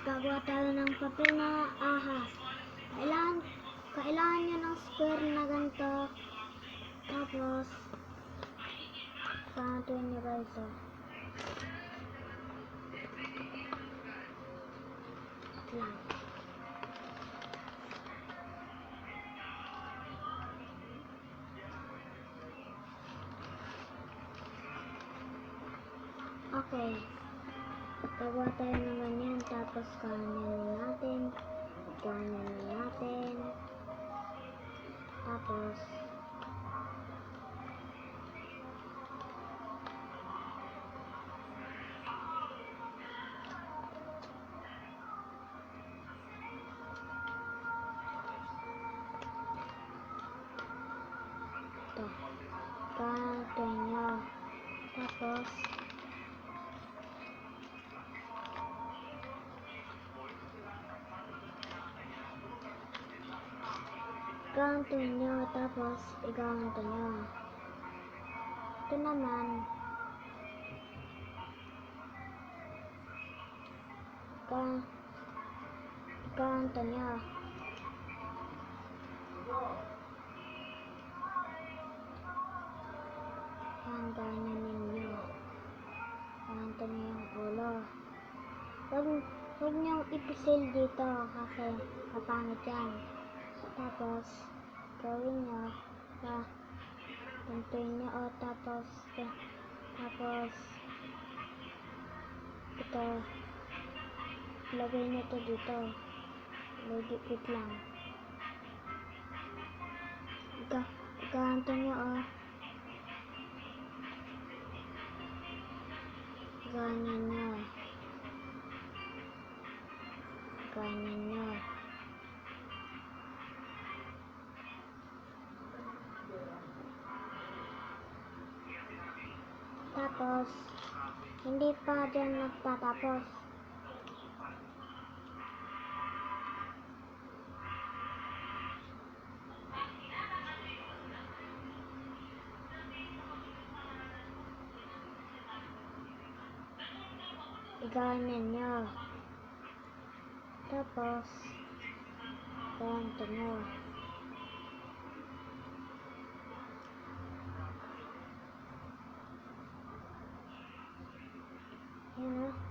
gagawa tayo ng papel na ahas. Kailangan nyo ng square na ganito. Tapos, paantuin nyo ba ito? Lang. Okay. Gagawa tayo ng ganyan. Tapos, ganyan natin. Ganyan natin. Tapos, ito. Ganito nyo. Tapos, ganito nyo. Tapos, iganto nyo. Ito naman, ganto nyo. Ganyan ninyo. Ganto nyo yung ulo. Huwag nyong ipisil dito kasi kapangit yan. Tapos, gawin nyo. Gantuin nyo. O, tapos, ito. Lagay nyo to dito. Lagipit lang. Ganto nyo, o. Ganyan nyo. Ganyan nyo. Tapos, hindi pa dyan nagtatapos. Ganyan nyo. Tapos, ganito nyo. Yan, o.